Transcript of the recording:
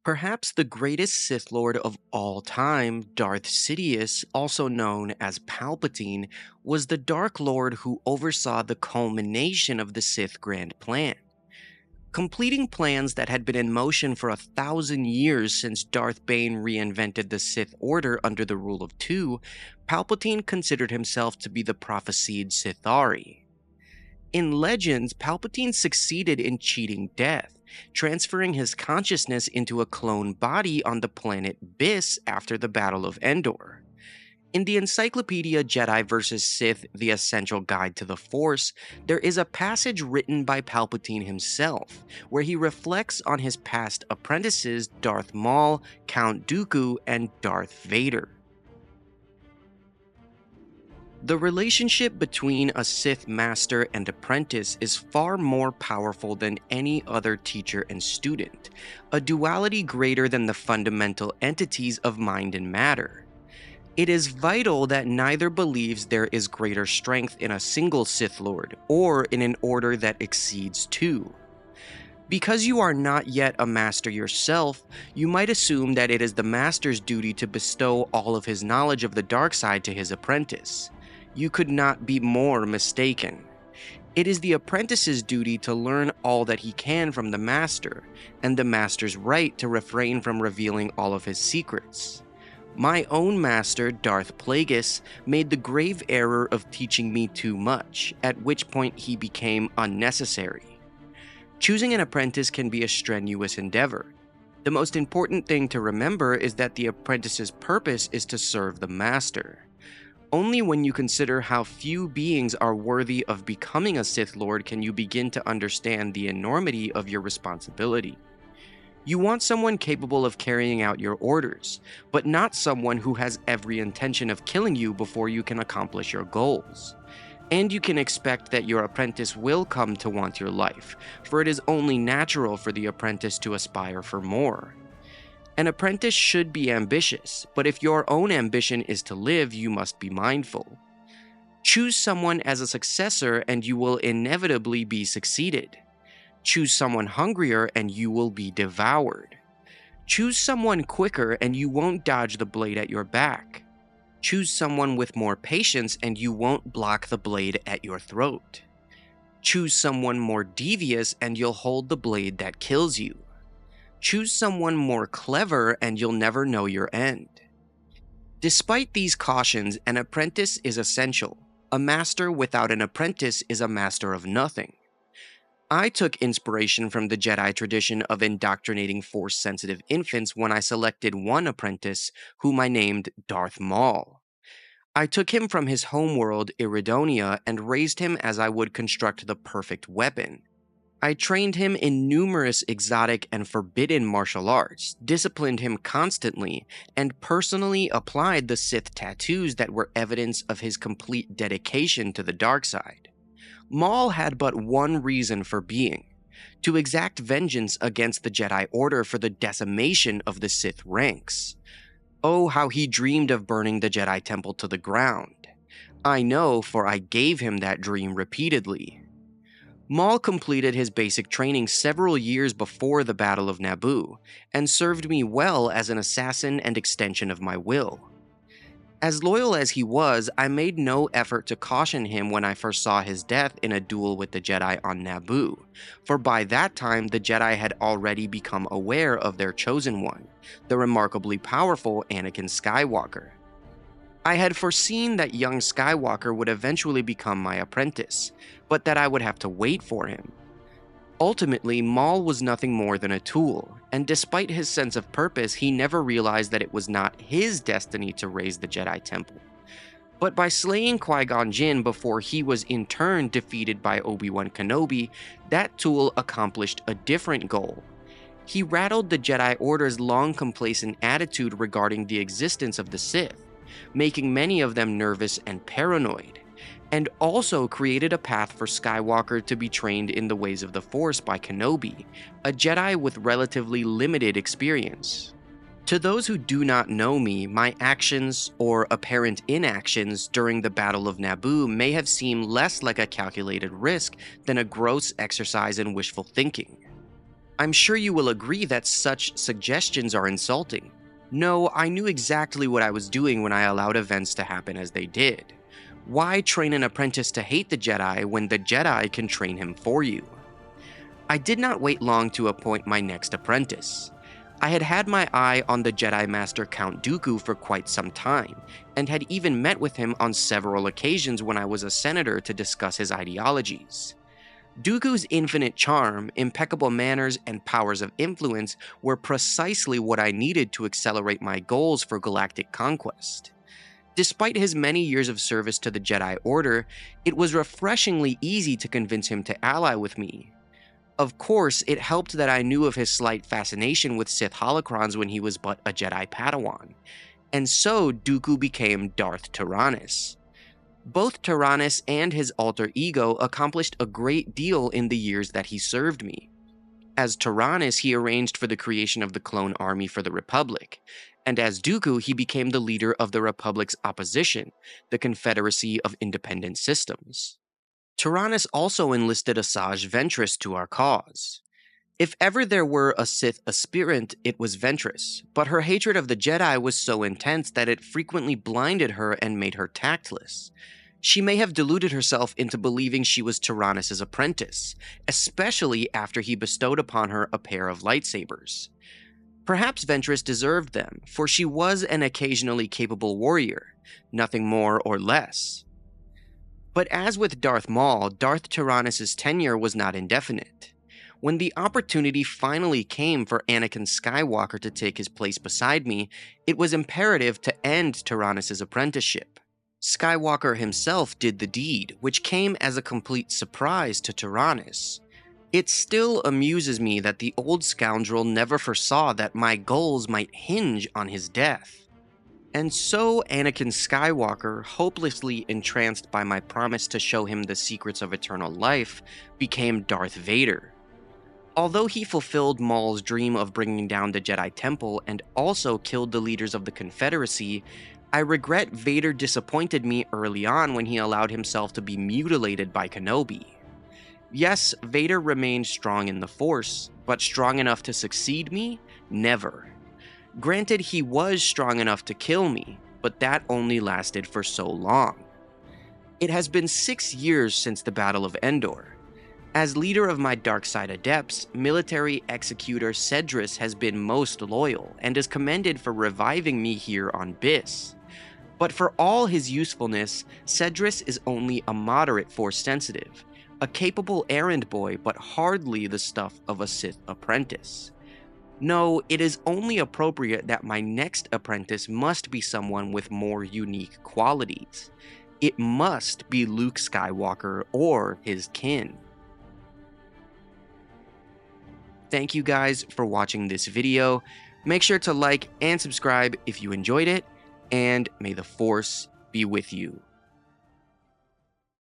Perhaps the greatest Sith Lord of all time, Darth Sidious, also known as Palpatine, was the Dark Lord who oversaw the culmination of the Sith Grand Plan. Completing plans that had been in motion for 1,000 years since Darth Bane reinvented the Sith Order under the rule of two, Palpatine considered himself to be the prophesied Sithari. In Legends, Palpatine succeeded in cheating death, transferring his consciousness into a clone body on the planet Byss after the Battle of Endor. In the Encyclopedia Jedi vs. Sith: The Essential Guide to the Force, there is a passage written by Palpatine himself, where he reflects on his past apprentices Darth Maul, Count Dooku, and Darth Vader. The relationship between a Sith master and apprentice is far more powerful than any other teacher and student, a duality greater than the fundamental entities of mind and matter. It is vital that neither believes there is greater strength in a single Sith Lord, or in an order that exceeds two. Because you are not yet a master yourself, you might assume that it is the master's duty to bestow all of his knowledge of the dark side to his apprentice. You could not be more mistaken. It is the apprentice's duty to learn all that he can from the master, and the master's right to refrain from revealing all of his secrets. My own master, Darth Plagueis, made the grave error of teaching me too much, at which point he became unnecessary. Choosing an apprentice can be a strenuous endeavor. The most important thing to remember is that the apprentice's purpose is to serve the master. Only when you consider how few beings are worthy of becoming a Sith Lord can you begin to understand the enormity of your responsibility. You want someone capable of carrying out your orders, but not someone who has every intention of killing you before you can accomplish your goals. And you can expect that your apprentice will come to want your life, for it is only natural for the apprentice to aspire for more. An apprentice should be ambitious, but if your own ambition is to live, you must be mindful. Choose someone as a successor and you will inevitably be succeeded. Choose someone hungrier and you will be devoured. Choose someone quicker and you won't dodge the blade at your back. Choose someone with more patience and you won't block the blade at your throat. Choose someone more devious and you'll hold the blade that kills you. Choose someone more clever and you'll never know your end. Despite these cautions, an apprentice is essential. A master without an apprentice is a master of nothing. I took inspiration from the Jedi tradition of indoctrinating Force-sensitive infants when I selected one apprentice, whom I named Darth Maul. I took him from his homeworld, Iridonia, and raised him as I would construct the perfect weapon. I trained him in numerous exotic and forbidden martial arts, disciplined him constantly, and personally applied the Sith tattoos that were evidence of his complete dedication to the dark side. Maul had but one reason for being: to exact vengeance against the Jedi Order for the decimation of the Sith ranks. Oh, how he dreamed of burning the Jedi Temple to the ground. I know, for I gave him that dream repeatedly. Maul completed his basic training several years before the Battle of Naboo, and served me well as an assassin and extension of my will. As loyal as he was, I made no effort to caution him when I first saw his death in a duel with the Jedi on Naboo, for by that time the Jedi had already become aware of their chosen one, the remarkably powerful Anakin Skywalker. I had foreseen that young Skywalker would eventually become my apprentice, but that I would have to wait for him. Ultimately, Maul was nothing more than a tool, and despite his sense of purpose, he never realized that it was not his destiny to raise the Jedi Temple. But by slaying Qui-Gon Jinn before he was in turn defeated by Obi-Wan Kenobi, that tool accomplished a different goal. He rattled the Jedi Order's long complacent attitude regarding the existence of the Sith, making many of them nervous and paranoid, and also created a path for Skywalker to be trained in the ways of the Force by Kenobi, a Jedi with relatively limited experience. To those who do not know me, my actions, or apparent inactions, during the Battle of Naboo may have seemed less like a calculated risk than a gross exercise in wishful thinking. I'm sure you will agree that such suggestions are insulting. No, I knew exactly what I was doing when I allowed events to happen as they did. Why train an apprentice to hate the Jedi when the Jedi can train him for you? I did not wait long to appoint my next apprentice. I had had my eye on the Jedi Master Count Dooku for quite some time, and had even met with him on several occasions when I was a senator to discuss his ideologies. Dooku's infinite charm, impeccable manners, and powers of influence were precisely what I needed to accelerate my goals for galactic conquest. Despite his many years of service to the Jedi Order, it was refreshingly easy to convince him to ally with me. Of course, it helped that I knew of his slight fascination with Sith holocrons when he was but a Jedi Padawan, and so Dooku became Darth Tyranus. Both Tyranus and his alter ego accomplished a great deal in the years that he served me. As Tyranus, he arranged for the creation of the clone army for the Republic, and as Dooku, he became the leader of the Republic's opposition, the Confederacy of Independent Systems. Tyranus also enlisted Asajj Ventress to our cause. If ever there were a Sith aspirant, it was Ventress, but her hatred of the Jedi was so intense that it frequently blinded her and made her tactless. She may have deluded herself into believing she was Tyrannus' apprentice, especially after he bestowed upon her a pair of lightsabers. Perhaps Ventress deserved them, for she was an occasionally capable warrior, nothing more or less. But as with Darth Maul, Darth Tyrannus' tenure was not indefinite. When the opportunity finally came for Anakin Skywalker to take his place beside me, it was imperative to end Tyrannus' apprenticeship. Skywalker himself did the deed, which came as a complete surprise to Tyrannus. It still amuses me that the old scoundrel never foresaw that my goals might hinge on his death. And so Anakin Skywalker, hopelessly entranced by my promise to show him the secrets of eternal life, became Darth Vader. Although he fulfilled Maul's dream of bringing down the Jedi Temple and also killed the leaders of the Confederacy, I regret Vader disappointed me early on when he allowed himself to be mutilated by Kenobi. Yes, Vader remained strong in the Force, but strong enough to succeed me? Never. Granted, he was strong enough to kill me, but that only lasted for so long. It has been 6 years since the Battle of Endor. As leader of my dark side adepts, military executor Cedrus has been most loyal and is commended for reviving me here on Byss. But for all his usefulness, Cedrus is only a moderate Force sensitive, a capable errand boy but hardly the stuff of a Sith apprentice. No, it is only appropriate that my next apprentice must be someone with more unique qualities. It must be Luke Skywalker or his kin. Thank you guys for watching this video. Make sure to like and subscribe if you enjoyed it, and may the Force be with you.